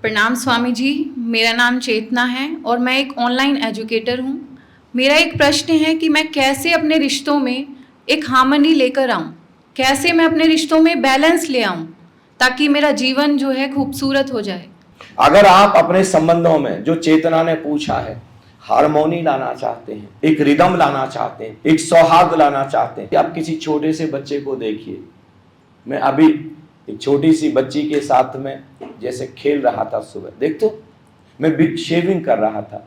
प्रणाम स्वामी जी, मेरा नाम चेतना है और मैं एक ऑनलाइन एजुकेटर हूँ। मेरा एक प्रश्न है कि मैं कैसे अपने रिश्तों में एक हार्मनी लेकर आऊँ, कैसे मैं अपने रिश्तों में बैलेंस ले आऊँ ताकि मेरा जीवन जो है खूबसूरत हो जाए। अगर आप अपने संबंधों में जो चेतना ने पूछा है, हार्मोनी लाना चाहते हैं, एक रिदम लाना चाहते हैं, एक सौहार्द लाना चाहते हैं, आप किसी छोटे से बच्चे को देखिए। मैं अभी एक छोटी सी बच्ची के साथ में जैसे खेल रहा था सुबह, देखते हो, मैं शेविंग कर रहा था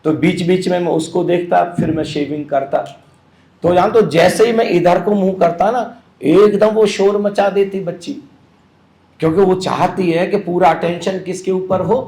तो बीच बीच में मैं उसको देखता, फिर मैं शेविंग करता, तो जान तो जैसे ही मैं इधर को मुंह करता ना, एकदम वो शोर मचा देती बच्ची, क्योंकि वो चाहती है कि पूरा अटेंशन किसके ऊपर हो।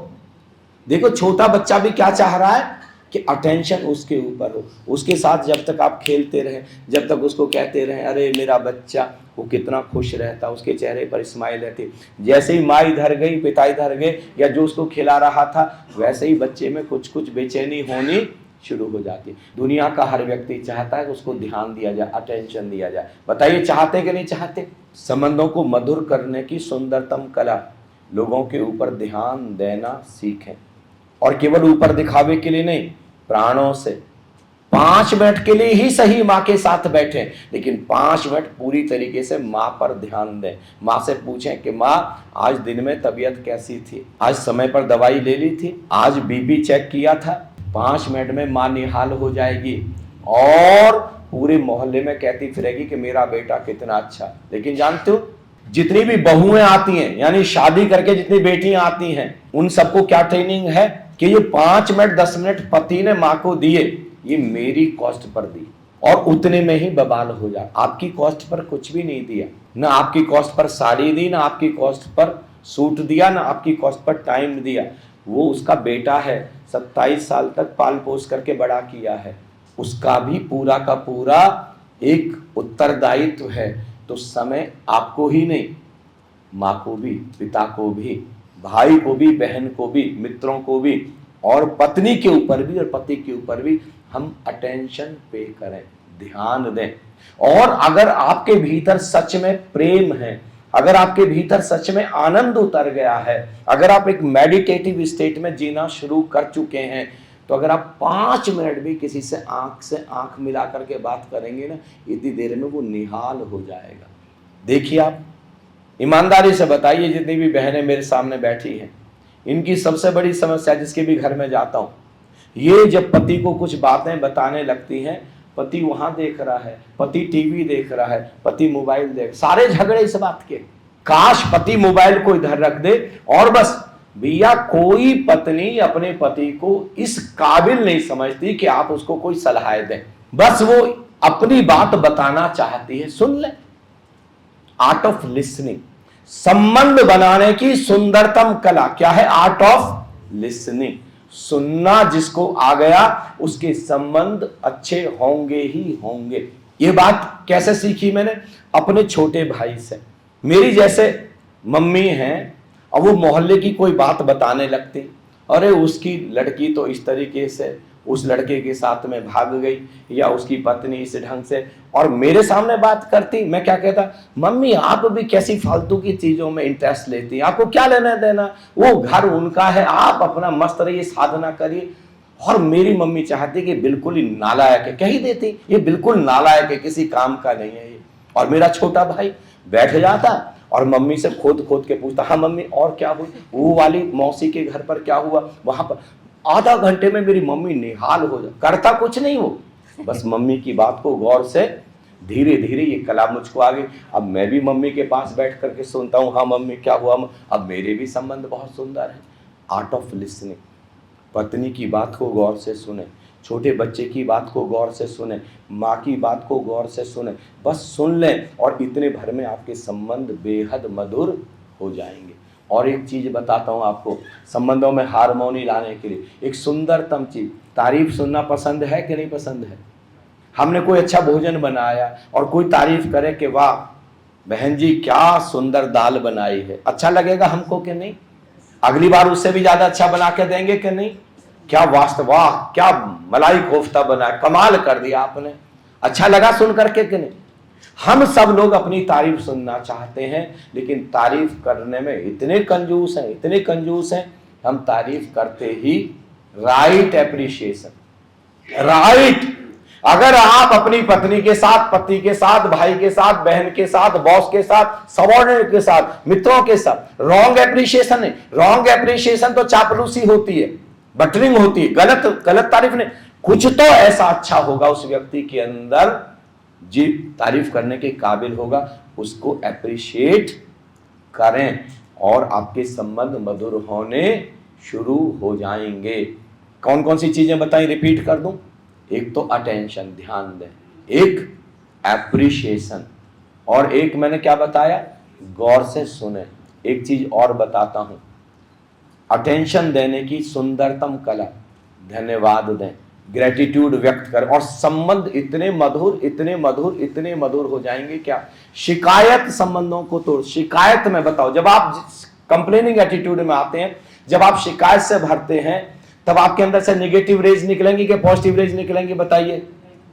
देखो छोटा बच्चा भी क्या चाह रहा है कि अटेंशन उसके ऊपर हो। उसके साथ जब तक आप खेलते रहे, जब तक उसको कहते रहे अरे मेरा बच्चा, वो कितना खुश रहता, उसके चेहरे पर स्माइल रहती। जैसे ही माँ इधर गई, पिता इधर गए, या जो उसको खिला रहा था, वैसे ही बच्चे में कुछ कुछ बेचैनी होनी शुरू हो जाती है। दुनिया का हर व्यक्ति चाहता है कि उसको ध्यान दिया जाए, अटेंशन दिया जाए। बताइए चाहते कि नहीं चाहते? संबंधों को मधुर करने की सुंदरतम कला, लोगों के ऊपर ध्यान देना सीखें, और केवल ऊपर दिखावे के लिए नहीं, प्राणों से। 5 मिनट के लिए ही सही माँ के साथ बैठे, लेकिन 5 मिनट पूरी तरीके से माँ पर ध्यान दें। माँ से पूछें कि माँ आज दिन में तबीयत कैसी थी, आज समय पर दवाई ले ली थी, आज बीपी चेक किया था। 5 मिनट में माँ निहाल हो जाएगी और पूरे मोहल्ले में कहती फिरेगी कि मेरा बेटा कितना अच्छा। लेकिन जानते हो, जितनी भी बहुएं आती हैं, यानी शादी करके जितनी बेटियां आती हैं, उन सबको क्या ट्रेनिंग है कि ये 5 मिनट 10 मिनट पति ने माँ को दिए, ये मेरी कॉस्ट पर दी, और उतने में ही बवाल हो जाए। आपकी कॉस्ट पर कुछ भी नहीं दिया, ना आपकी कॉस्ट पर साड़ी दी, ना आपकी कॉस्ट पर सूट दिया, ना आपकी कॉस्ट पर टाइम दिया। वो उसका बेटा है, 27 साल तक पाल पोस करके बड़ा किया है, उसका भी पूरा का पूरा एक उत्तरदायित्व है। तो समय आपको ही नहीं, माँ को भी, पिता को भी, भाई को भी, बहन को भी, मित्रों को भी, और पत्नी के ऊपर भी और पति के ऊपर भी हम अटेंशन पे करें, ध्यान दें। और अगर आपके भीतर सच में प्रेम है, अगर आपके भीतर सच में आनंद उतर गया है, अगर आप एक मेडिटेटिव स्टेट में जीना शुरू कर चुके हैं, तो अगर आप 5 मिनट भी किसी से आंख मिला करके बात करेंगे ना, इतनी देर में वो निहाल हो जाएगा। देखिए आप ईमानदारी से बताइए, जितनी भी बहनें मेरे सामने बैठी हैं, इनकी सबसे बड़ी समस्या, जिसके भी घर में जाता हूं, ये जब पति को कुछ बातें बताने लगती हैं, पति वहां देख रहा है, पति टीवी देख रहा है, पति मोबाइल देख, सारे झगड़े इस बात के। काश पति मोबाइल को इधर रख दे और बस। भैया कोई पत्नी अपने पति को इस काबिल नहीं समझती कि आप उसको कोई सलाह दें, बस वो अपनी बात बताना चाहती है, सुन ले। आर्ट ऑफ लिसनिंग, संबंध बनाने की सुंदरतम कला क्या है? Art of listening. सुनना जिसको आ गया, उसके संबंध अच्छे होंगे ही होंगे। ये बात कैसे सीखी मैंने? अपने छोटे भाई से। मेरी जैसे मम्मी हैं, और वो मोहल्ले की कोई बात बताने लगती, अरे उसकी लड़की तो इस तरीके से उस लड़के के साथ में भाग गई, या उसकी पत्नी इस ढंग से, और मेरे सामने बात करती। मैं क्या कहता, मम्मी आप भी कैसी फालतू की चीजों में इंटरेस्ट लेती हैं, आपको क्या लेना देना, वो घर उनका है, आप अपना मस्त रहिए, साधना करिए। और मेरी मम्मी चाहती कि बिल्कुल ही नालायक है, कह ही देती ये बिल्कुल नालायक है, किसी काम का नहीं है ये। और मेरा छोटा भाई बैठ जाता और मम्मी से खोद खोद के पूछता, हाँ मम्मी और क्या हुई, वो वाली मौसी के घर पर क्या हुआ, वहां पर। आधा घंटे में मेरी मम्मी निहाल हो जा, करता कुछ नहीं वो, बस मम्मी की बात को गौर से धीरे धीरे ये कला मुझको आ गई। अब मैं भी मम्मी के पास बैठ करके सुनता हूँ, हाँ मम्मी क्या हुआ, अब मेरे भी संबंध बहुत सुंदर है। Art of listening. पत्नी की बात को गौर से सुने, छोटे बच्चे की बात को गौर से सुने, माँ की बात को गौर से सुने, बस सुन लें और इतने भर में आपके संबंध बेहद मधुर हो जाएंगे। और एक चीज बताता हूँ आपको, संबंधों में हार्मोनी लाने के लिए एक सुंदरतम चीज, तारीफ सुनना पसंद है कि नहीं पसंद है? हमने कोई अच्छा भोजन बनाया और कोई तारीफ करे कि वाह बहन जी क्या सुंदर दाल बनाई है, अच्छा लगेगा हमको कि नहीं? अगली बार उससे भी ज्यादा अच्छा बना के देंगे कि नहीं? क्या वास्तव, वाह क्या मलाई कोफ्ता बना, कमाल कर दिया आपने, अच्छा लगा सुन करके कि नहीं? हम सब लोग अपनी तारीफ सुनना चाहते हैं, लेकिन तारीफ करने में इतने कंजूस हैं, हम तारीफ करते ही राइट एप्रिशिएशन, राइट। अगर आप अपनी पत्नी के साथ, पति के साथ, भाई के साथ, बहन के साथ, बॉस के साथ, सबऑर्डिनेट के साथ, मित्रों के साथ रॉन्ग एप्रिशिएशन है, रॉन्ग एप्रिशिएशन तो चापलूसी होती है, बटरिंग होती है, गलत तारीफ नहीं, कुछ तो ऐसा अच्छा होगा उस व्यक्ति के अंदर जी तारीफ करने के काबिल होगा, उसको एप्रिशिएट करें और आपके संबंध मधुर होने शुरू हो जाएंगे। कौन कौन सी चीजें बताई, रिपीट कर दूं? एक तो अटेंशन, ध्यान दें, एक एप्रिशिएशन, और एक मैंने क्या बताया, गौर से सुने। एक चीज और बताता हूं, अटेंशन देने की सुंदरतम कला, धन्यवाद दें, ग्रेटिट्यूड व्यक्त करें, और संबंध इतने मधुर हो जाएंगे। क्या शिकायत संबंधों को तोड़, शिकायत में बताओ, जब आप कंप्लेनिंग एटीट्यूड में आते हैं, जब आप शिकायत से भरते हैं, तब आपके अंदर से नेगेटिव रेज निकलेंगी कि पॉजिटिव रेज निकलेंगी? बताइए,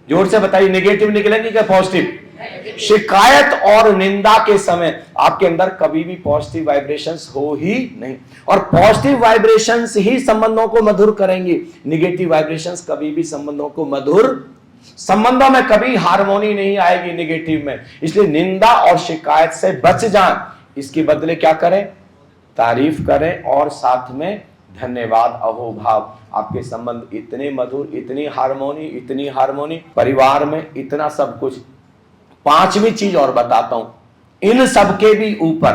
जोर से बताइए, नेगेटिव निकलेंगी कि पॉजिटिव? शिकायत और निंदा के समय आपके अंदर कभी भी पॉजिटिव वाइब्रेशंस हो ही नहीं, और पॉजिटिव वाइब्रेशंस ही संबंधों को मधुर करेंगी। नेगेटिव वाइब्रेशंस कभी भी संबंधों को मधुर, संबंधों में कभी हार्मोनी नहीं आएगी नेगेटिव में। इसलिए निंदा और शिकायत से बच जाएं, इसके बदले क्या करें, तारीफ करें और साथ में धन्यवाद, अहोभाव। आपके संबंध इतने मधुर, इतनी हार्मोनी, परिवार में इतना सब कुछ। पांचवी चीज और बताता हूं, इन सबके भी ऊपर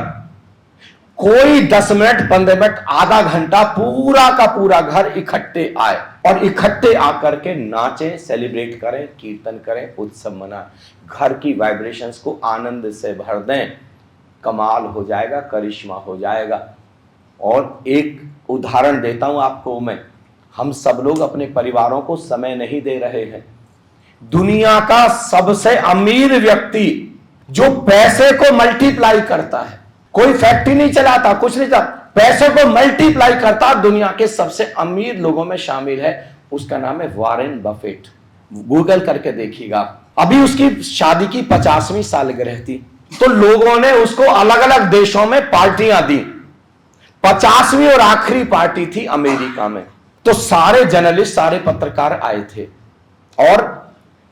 कोई 10 मिनट, 15 मिनट, आधा घंटा पूरा का पूरा घर इकट्ठे आए और इकट्ठे आकर के नाचें, सेलिब्रेट करें, कीर्तन करें, उत्सव मनाएं, घर की वाइब्रेशंस को आनंद से भर दें, कमाल हो जाएगा, करिश्मा हो जाएगा। और एक उदाहरण देता हूं आपको मैं, हम सब लोग अपने परिवारों को समय नहीं दे रहे हैं। दुनिया का सबसे अमीर व्यक्ति जो पैसे को मल्टीप्लाई करता है, कोई फैक्ट्री नहीं चलाता, कुछ नहीं चलाता, पैसे को मल्टीप्लाई करता, दुनिया के सबसे अमीर लोगों में शामिल है, उसका नाम है वॉरेन बफेट। गूगल करके देखिएगा। अभी उसकी शादी की 50वीं सालगिरह थी, तो लोगों ने उसको अलग अलग देशों में पार्टियां दी। 50वीं और आखिरी पार्टी थी अमेरिका में, तो सारे जर्नलिस्ट, सारे पत्रकार आए थे और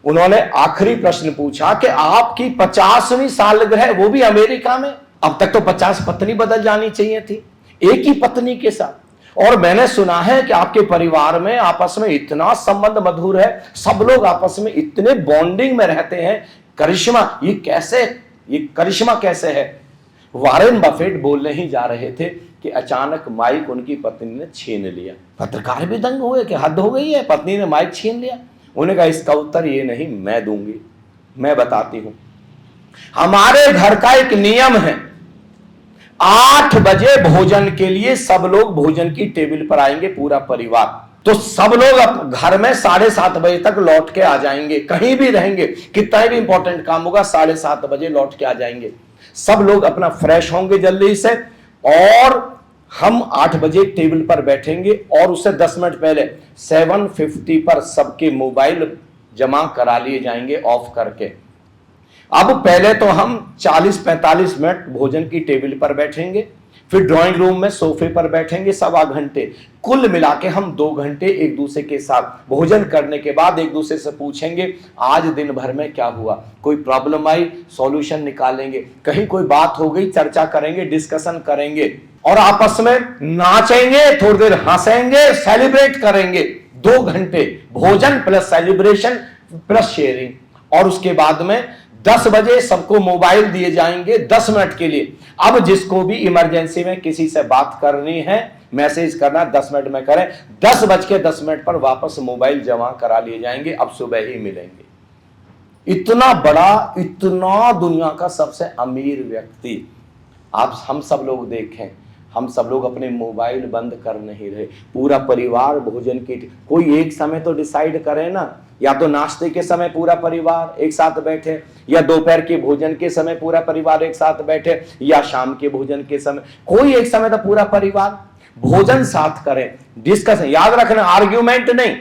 उन्होंने आखिरी प्रश्न पूछा कि आपकी 50वीं सालगिरह, वो भी अमेरिका में, अब तक तो 50 पत्नी बदल जानी चाहिए थी, एक ही पत्नी के साथ, और मैंने सुना है कि आपके परिवार में आपस में इतना संबंध मधुर है, सब लोग आपस में इतने बॉन्डिंग में रहते हैं, करिश्मा, ये करिश्मा कैसे है? वॉरेन बफेट बोलने ही जा रहे थे कि अचानक माइक उनकी पत्नी ने छीन लिया। पत्रकार भी दंग हुए कि हद हो गई है, पत्नी ने माइक छीन लिया। उन्होंने कहा इसका उत्तर ये नहीं, मैं दूंगी, मैं बताती हूं। हमारे घर का एक नियम है, 8 बजे भोजन के लिए सब लोग भोजन की टेबल पर आएंगे, पूरा परिवार। तो सब लोग घर में 7:30 बजे तक लौट के आ जाएंगे, कहीं भी रहेंगे, कितना भी इंपॉर्टेंट काम होगा, 7:30 बजे लौट के आ जाएंगे। सब लोग अपना फ्रेश होंगे जल्दी से, और हम 8 बजे टेबल पर बैठेंगे, और उससे 10 मिनट पहले 7:50 पर सबके मोबाइल जमा करा लिए जाएंगे ऑफ करके। अब पहले तो हम 40-45 मिनट भोजन की टेबल पर बैठेंगे, फिर ड्राइंग रूम में सोफे पर बैठेंगे 1.25 घंटे, कुल मिला के हम 2 घंटे एक दूसरे के साथ। भोजन करने के बाद एक दूसरे से पूछेंगे आज दिन भर में क्या हुआ, कोई प्रॉब्लम आई, सॉल्यूशन निकालेंगे, कहीं कोई बात हो गई, चर्चा करेंगे, डिस्कशन करेंगे, और आपस में नाचेंगे, थोड़ी देर हंसेंगे, सेलिब्रेट करेंगे। 2 घंटे भोजन प्लस सेलिब्रेशन प्लस शेयरिंग, और उसके बाद में 10 बजे सबको मोबाइल दिए जाएंगे 10 मिनट के लिए। अब जिसको भी इमरजेंसी में किसी से बात करनी है, मैसेज करना, 10 मिनट में करें, 10:10 पर वापस मोबाइल जमा करा लिए जाएंगे, अब सुबह ही मिलेंगे। इतना बड़ा, इतना दुनिया का सबसे अमीर व्यक्ति, आप हम सब लोग देखें, हम सब लोग अपने मोबाइल बंद कर नहीं रहे, पूरा परिवार भोजन की, कोई एक समय तो डिसाइड करे ना, या तो नाश्ते के समय पूरा परिवार एक साथ बैठे, या दोपहर के भोजन के समय पूरा परिवार एक साथ बैठे, या शाम के भोजन के समय, कोई एक समय तो पूरा परिवार भोजन साथ करें, डिस्कशन। याद रखना, आर्ग्यूमेंट नहीं।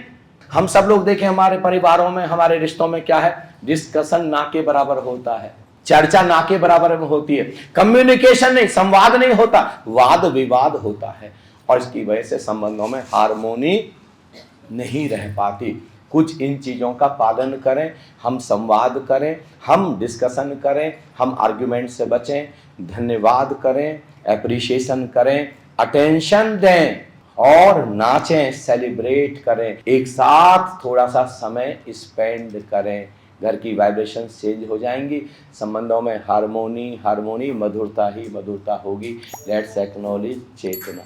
हम सब लोग देखें हमारे परिवारों में, हमारे रिश्तों में क्या है, डिस्कशन ना के बराबर होता है। चर्चा ना के बराबर में होती है, कम्युनिकेशन नहीं, संवाद नहीं होता, वाद विवाद होता है और इसकी वजह से संबंधों में हार्मोनी नहीं रह पाती। कुछ इन चीज़ों का पालन करें, हम संवाद करें, हम डिस्कशन करें, हम आर्ग्यूमेंट से बचें, धन्यवाद करें, एप्रिशिएशन करें, अटेंशन दें और नाचें, सेलिब्रेट करें, एक साथ थोड़ा सा समय स्पेंड करें। घर की वाइब्रेशन चेंज हो जाएंगी, संबंधों में हार्मोनी, मधुरता ही मधुरता होगी। Let's acknowledge Chetna.